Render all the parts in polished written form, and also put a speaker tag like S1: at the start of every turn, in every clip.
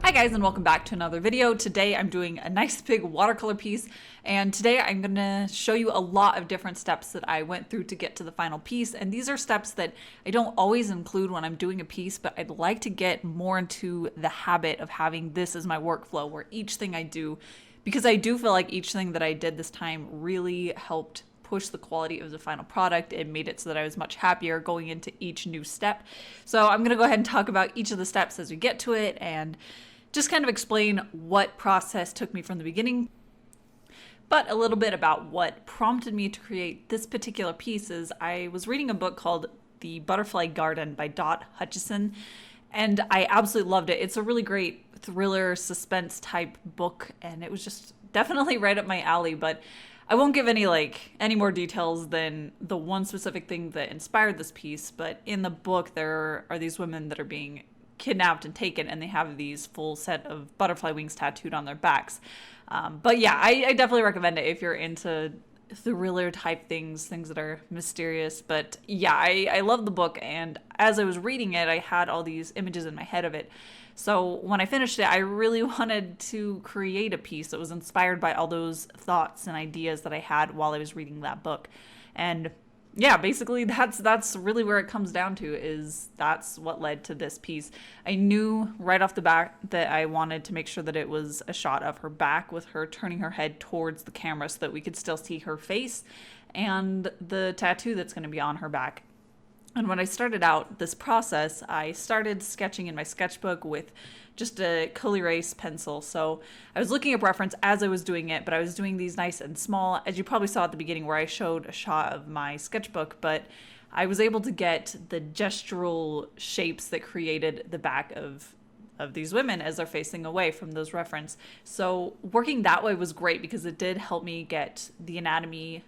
S1: Hi guys, and welcome back to another video. Today I'm doing a nice big watercolor piece, and today I'm going to show you a lot of different steps that I went through to get to the final piece. And these are steps that I don't always include when I'm doing a piece, but I'd like to get more into the habit of having this as my workflow, where each thing I do, because I do feel like each thing that I did this time really helped push the quality of the final product. It made it so that I was much happier going into each new step. So I'm going to go ahead and talk about each of the steps as we get to it and just kind of explain what process took me from the beginning. But a little bit about what prompted me to create this particular piece is I was reading a book called The Butterfly Garden by Dot Hutchison, and I absolutely loved it. It's a really great thriller suspense type book, and it was just definitely right up my alley. But I won't give any more details than the one specific thing that inspired this piece. But in the book, there are these women that are being kidnapped and taken, and they have these full set of butterfly wings tattooed on their backs. But yeah, I definitely recommend it if you're into thriller type things that are mysterious. But yeah, I love the book, and as I was reading it, I had all these images in my head of it. So when I finished it, I really wanted to create a piece that was inspired by all those thoughts and ideas that I had while I was reading that book. And yeah, basically that's really where it comes down to, is that's what led to this piece. I knew right off the bat that I wanted to make sure that it was a shot of her back with her turning her head towards the camera so that we could still see her face and the tattoo that's going to be on her back. And when I started out this process, I started sketching in my sketchbook with just a color erase pencil. So I was looking up reference as I was doing it, but I was doing these nice and small, as you probably saw at the beginning where I showed a shot of my sketchbook, but I was able to get the gestural shapes that created the back of these women as they're facing away from those reference. So working that way was great because it did help me get the anatomy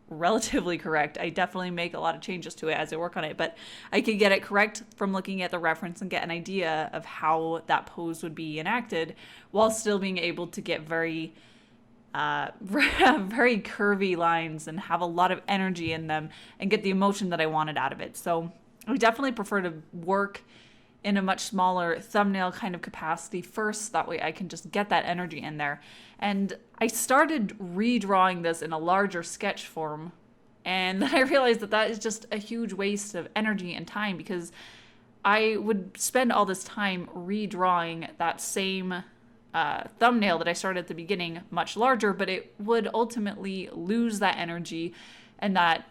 S1: relatively correct. I definitely make a lot of changes to it as I work on it, but I could get it correct from looking at the reference and get an idea of how that pose would be enacted while still being able to get very very curvy lines and have a lot of energy in them and get the emotion that I wanted out of it. So I definitely prefer to work in a much smaller thumbnail kind of capacity first. That way I can just get that energy in there. And I started redrawing this in a larger sketch form, and then I realized that is just a huge waste of energy and time, because I would spend all this time redrawing that same thumbnail that I started at the beginning much larger, but it would ultimately lose that energy and that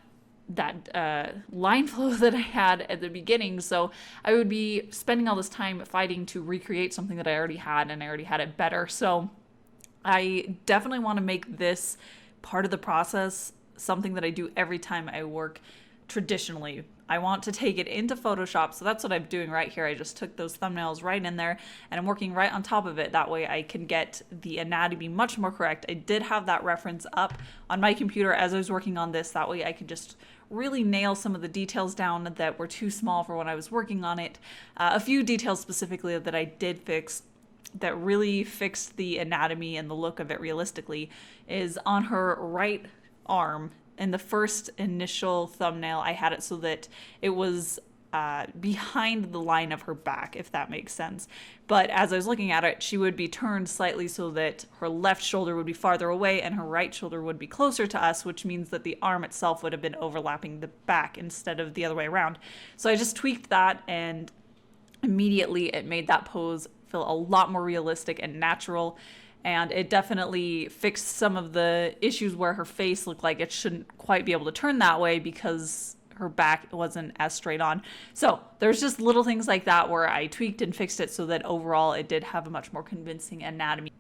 S1: line flow that I had at the beginning. So I would be spending all this time fighting to recreate something that I already had, and I already had it better. So I definitely want to make this part of the process something that I do every time I work traditionally. I want to take it into Photoshop, so that's what I'm doing right here. I just took those thumbnails right in there, and I'm working right on top of it. That way I can get the anatomy much more correct. I did have that reference up on my computer as I was working on this. That way I could just really nail some of the details down that were too small for when I was working on it. A few details specifically that I did fix that really fixed the anatomy and the look of it realistically is on her right arm. In the first initial thumbnail, I had it so that it was behind the line of her back, if that makes sense. But as I was looking at it, she would be turned slightly so that her left shoulder would be farther away and her right shoulder would be closer to us, which means that the arm itself would have been overlapping the back instead of the other way around. So I just tweaked that, and immediately it made that pose feel a lot more realistic and natural. And it definitely fixed some of the issues where her face looked like it shouldn't quite be able to turn that way because her back wasn't as straight on. So there's just little things like that where I tweaked and fixed it so that overall it did have a much more convincing anatomy.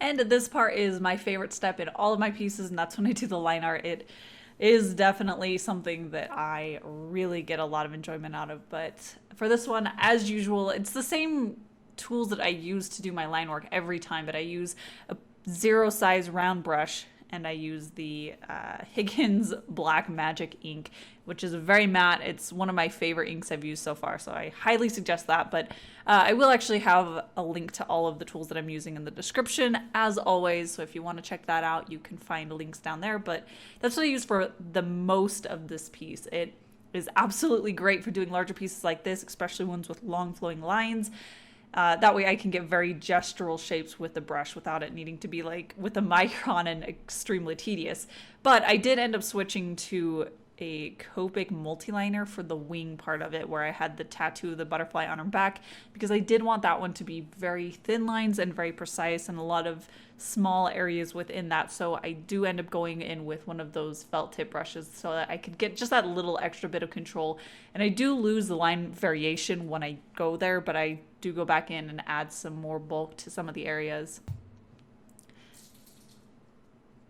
S1: And this part is my favorite step in all of my pieces, and that's when I do the line art. It is definitely something that I really get a lot of enjoyment out of. But for this one, as usual, it's the same tools that I use to do my line work every time, but I use a 0 size round brush, and I use the Higgins Black Magic ink, which is very matte. It's one of my favorite inks I've used so far, so I highly suggest that. But I will actually have a link to all of the tools that I'm using in the description, as always, so if you want to check that out, you can find links down there. But that's what I use for the most of this piece. It is absolutely great for doing larger pieces like this, especially ones with long flowing lines. That way I can get very gestural shapes with the brush without it needing to be like with a micron and extremely tedious. But I did end up switching to a Copic multiliner for the wing part of it, where I had the tattoo of the butterfly on her back, because I did want that one to be very thin lines and very precise and a lot of small areas within that. So I do end up going in with one of those felt tip brushes so that I could get just that little extra bit of control. And I do lose the line variation when I go there, but I do go back in and add some more bulk to some of the areas.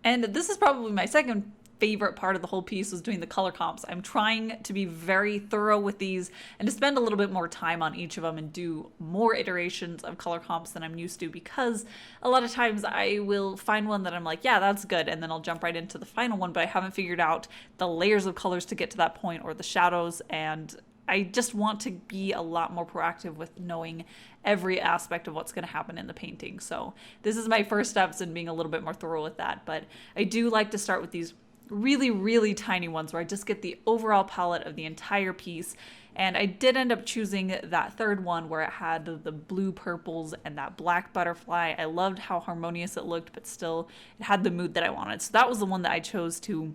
S1: And this is probably my second favorite part of the whole piece, was doing the color comps. I'm trying to be very thorough with these and to spend a little bit more time on each of them and do more iterations of color comps than I'm used to, because a lot of times I will find one that I'm like, yeah, that's good, and then I'll jump right into the final one, but I haven't figured out the layers of colors to get to that point, or the shadows, and I just want to be a lot more proactive with knowing every aspect of what's going to happen in the painting. So this is my first steps in being a little bit more thorough with that, but I do like to start with these really, really tiny ones where I just get the overall palette of the entire piece. And I did end up choosing that third one where it had the blue purples and that black butterfly. I loved how harmonious it looked, but still it had the mood that I wanted. So that was the one that I chose to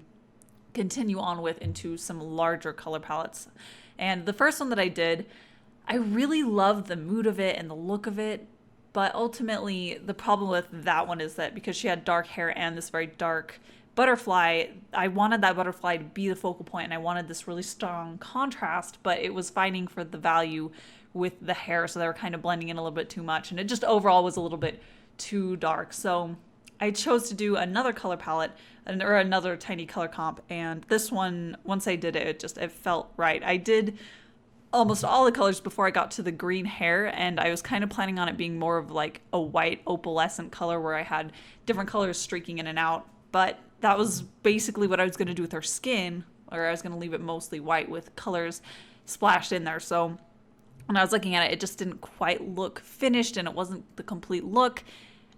S1: continue on with into some larger color palettes. And the first one that I did, I really loved the mood of it and the look of it. But ultimately, the problem with that one is that because she had dark hair and this very dark butterfly, I wanted that butterfly to be the focal point, and I wanted this really strong contrast, but it was fighting for the value with the hair, so they were kind of blending in a little bit too much, and it just overall was a little bit too dark. So I chose to do another color palette, or another tiny color comp, and this one, once I did it, it felt right. I did almost all the colors before I got to the green hair, and I was kind of planning on it being more of like a white opalescent color where I had different colors streaking in and out, but that was basically what I was going to do with her skin, or I was going to leave it mostly white with colors splashed in there. So when I was looking at it, it just didn't quite look finished, and it wasn't the complete look.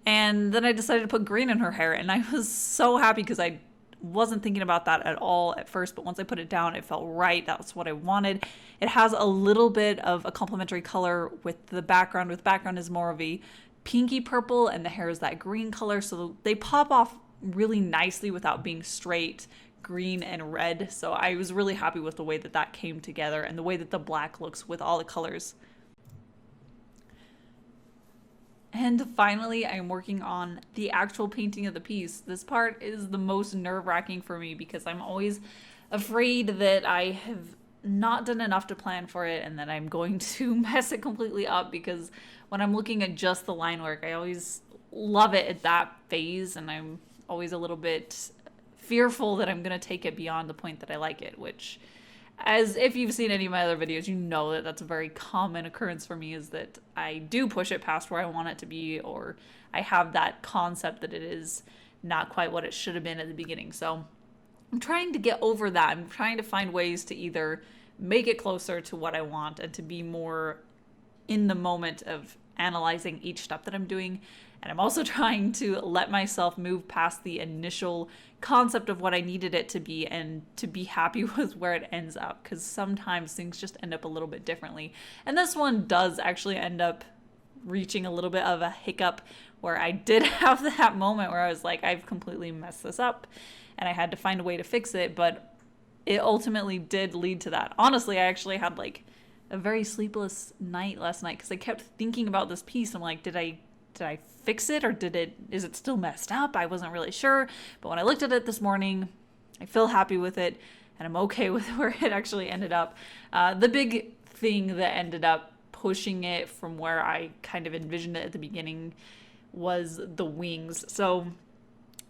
S1: And then I decided to put green in her hair, and I was so happy because I wasn't thinking about that at all at first, but once I put it down, it felt right. That's what I wanted. It has a little bit of a complementary color with the background. With background is more of a pinky purple, and the hair is that green color, so they pop off really nicely without being straight green and red. So I was really happy with the way that that came together and the way that the black looks with all the colors. And finally, I'm working on the actual painting of the piece. This part is the most nerve-wracking for me because I'm always afraid that I have not done enough to plan for it and that I'm going to mess it completely up, because when I'm looking at just the line work, I always love it at that phase, and I'm always a little bit fearful that I'm going to take it beyond the point that I like it, which, as if you've seen any of my other videos, you know that that's a very common occurrence for me, is that I do push it past where I want it to be, or I have that concept that it is not quite what it should have been at the beginning. So I'm trying to get over that. I'm trying to find ways to either make it closer to what I want and to be more in the moment of analyzing each step that I'm doing. And I'm also trying to let myself move past the initial concept of what I needed it to be and to be happy with where it ends up, because sometimes things just end up a little bit differently. And this one does actually end up reaching a little bit of a hiccup where I did have that moment where I was like, I've completely messed this up and I had to find a way to fix it, but it ultimately did lead to that. Honestly, I actually had like a very sleepless night last night because I kept thinking about this piece. I'm like, did I fix it, or is it still messed up? I wasn't really sure, but when I looked at it this morning, I feel happy with it, and I'm okay with where it actually ended up. The big thing that ended up pushing it from where I kind of envisioned it at the beginning was the wings. So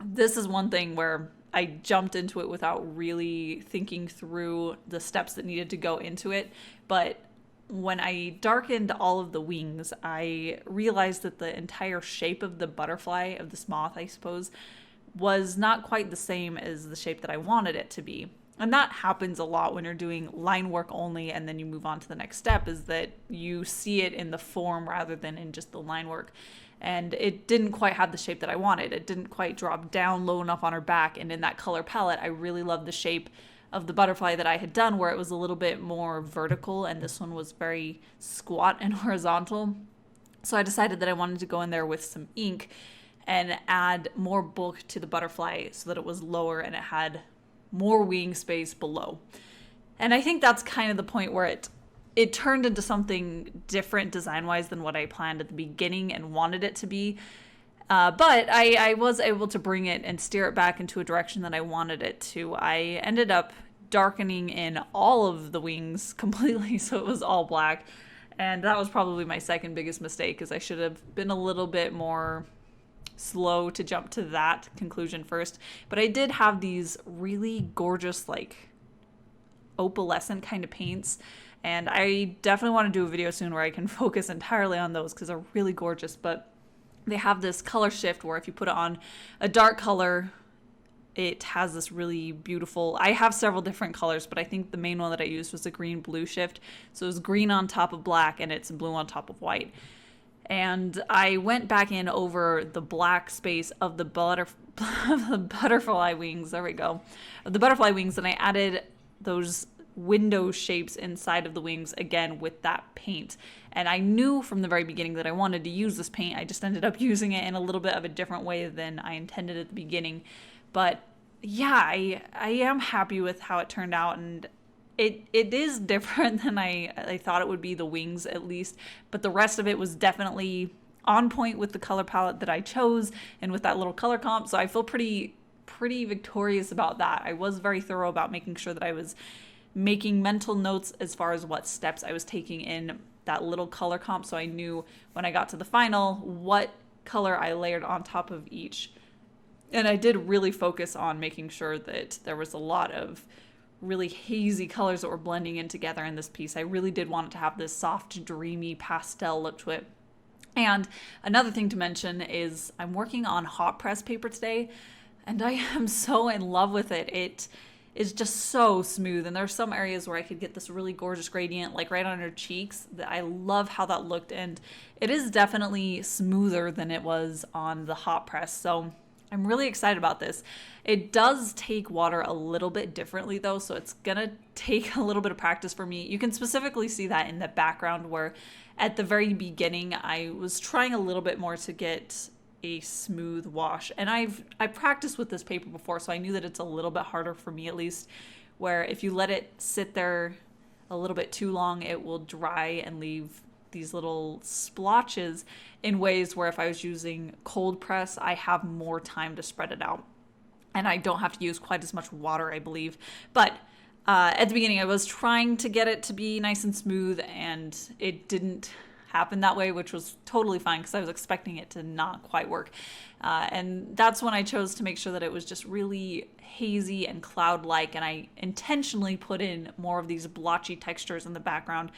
S1: this is one thing where I jumped into it without really thinking through the steps that needed to go into it, but when I darkened all of the wings, I realized that the entire shape of the butterfly, of this moth, I suppose, was not quite the same as the shape that I wanted it to be. And that happens a lot when you're doing line work only and then you move on to the next step, is that you see it in the form rather than in just the line work. And it didn't quite have the shape that I wanted. It didn't quite drop down low enough on her back. And in that color palette, I really loved the shape of the butterfly that I had done, where it was a little bit more vertical, and this one was very squat and horizontal. So I decided that I wanted to go in there with some ink and add more bulk to the butterfly so that it was lower and it had more wing space below. And I think that's kind of the point where it turned into something different design-wise than what I planned at the beginning and wanted it to be. But I was able to bring it and steer it back into a direction that I wanted it to. I ended up darkening in all of the wings completely, so it was all black. And that was probably my second biggest mistake, because I should have been a little bit more slow to jump to that conclusion first. But I did have these really gorgeous, like, opalescent kind of paints. And I definitely want to do a video soon where I can focus entirely on those, because they're really gorgeous. But they have this color shift where if you put it on a dark color, it has this really beautiful, I have several different colors, but I think the main one that I used was the green blue shift. So it was green on top of black and it's blue on top of white. And I went back in over the black space of the butterfly wings. There we go. Of the butterfly wings, and I added those window shapes inside of the wings again with that paint. And I knew from the very beginning that I wanted to use this paint. I just ended up using it in a little bit of a different way than I intended at the beginning. But yeah, I am happy with how it turned out, and it is different than I thought it would be, the wings at least, but the rest of it was definitely on point with the color palette that I chose and with that little color comp. So I feel pretty victorious about that. I was very thorough about making sure that I was making mental notes as far as what steps I was taking in that little color comp, so I knew when I got to the final what color I layered on top of each. And I did really focus on making sure that there was a lot of really hazy colors that were blending in together in this piece. I really did want it to have this soft, dreamy pastel look to it. And another thing to mention is I'm working on hot press paper today, and I am so in love with it. It is just so smooth, and there's some areas where I could get this really gorgeous gradient, like right on her cheeks, that I love how that looked, and it is definitely smoother than it was on the hot press. So I'm really excited about this. It does take water a little bit differently though, so it's gonna take a little bit of practice for me. You can specifically see that in the background where at the very beginning I was trying a little bit more to get a smooth wash. And I practiced with this paper before, so I knew that it's a little bit harder for me at least, where if you let it sit there a little bit too long, it will dry and leave these little splotches in ways where if I was using cold press, I have more time to spread it out. And I don't have to use quite as much water, I believe. But at the beginning, I was trying to get it to be nice and smooth, and it didn't happen that way, which was totally fine because I was expecting it to not quite work. And that's when I chose to make sure that it was just really hazy and cloud-like, and I intentionally put in more of these blotchy textures in the background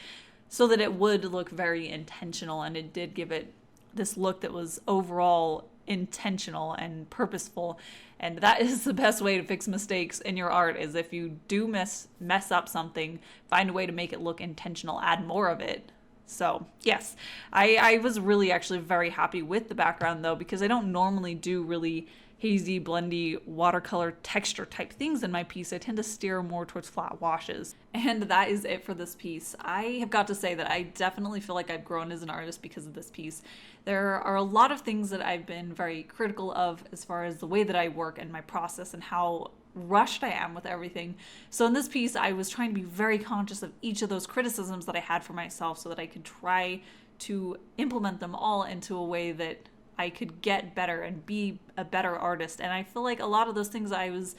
S1: so that it would look very intentional, and it did give it this look that was overall intentional and purposeful. And that is the best way to fix mistakes in your art, is if you do mess up something, find a way to make it look intentional, add more of it. So yes, I was really actually very happy with the background though, because I don't normally do really hazy, blendy, watercolor texture type things in my piece. I tend to steer more towards flat washes. And that is it for this piece. I have got to say that I definitely feel like I've grown as an artist because of this piece. There are a lot of things that I've been very critical of as far as the way that I work and my process and how rushed I am with everything. So in this piece, I was trying to be very conscious of each of those criticisms that I had for myself so that I could try to implement them all into a way that I could get better and be a better artist. And I feel like a lot of those things I was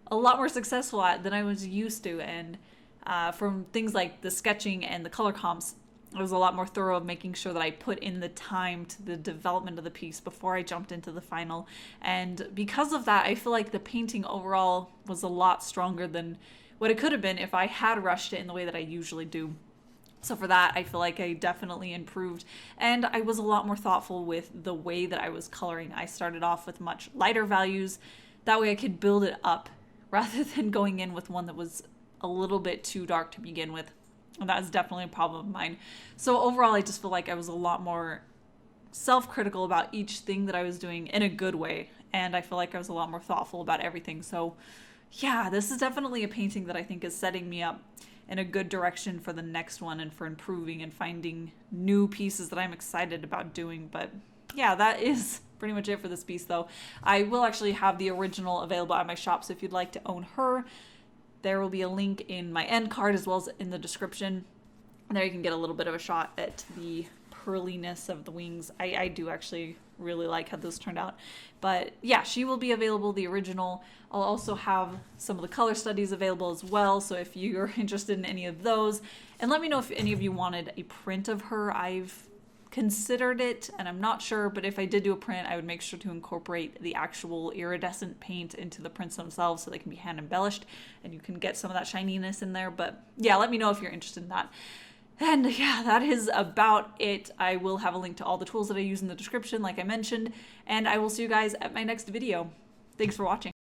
S1: a lot more successful at than I was used to. And from things like the sketching and the color comps, I was a lot more thorough of making sure that I put in the time to the development of the piece before I jumped into the final. And because of that, I feel like the painting overall was a lot stronger than what it could have been if I had rushed it in the way that I usually do. So for that, I feel like I definitely improved, and I was a lot more thoughtful with the way that I was coloring. I started off with much lighter values. That way I could build it up rather than going in with one that was a little bit too dark to begin with. And that is definitely a problem of mine. So overall, I just feel like I was a lot more self-critical about each thing that I was doing in a good way. And I feel like I was a lot more thoughtful about everything. So yeah, this is definitely a painting that I think is setting me up in a good direction for the next one and for improving and finding new pieces that I'm excited about doing. But yeah, that is pretty much it for this piece though. I will actually have the original available at my shop, so if you'd like to own her, there will be a link in my end card as well as in the description. And there you can get a little bit of a shot at the pearliness of the wings. I do actually really like how those turned out. But yeah, she will be available, the original. I'll also have some of the color studies available as well, so if you're interested in any of those. And let me know if any of you wanted a print of her. I've considered it, and I'm not sure, but if I did do a print, I would make sure to incorporate the actual iridescent paint into the prints themselves so they can be hand embellished, and you can get some of that shininess in there. But yeah, let me know if you're interested in that. And yeah, that is about it. I will have a link to all the tools that I use in the description, like I mentioned, and I will see you guys at my next video. Thanks for watching.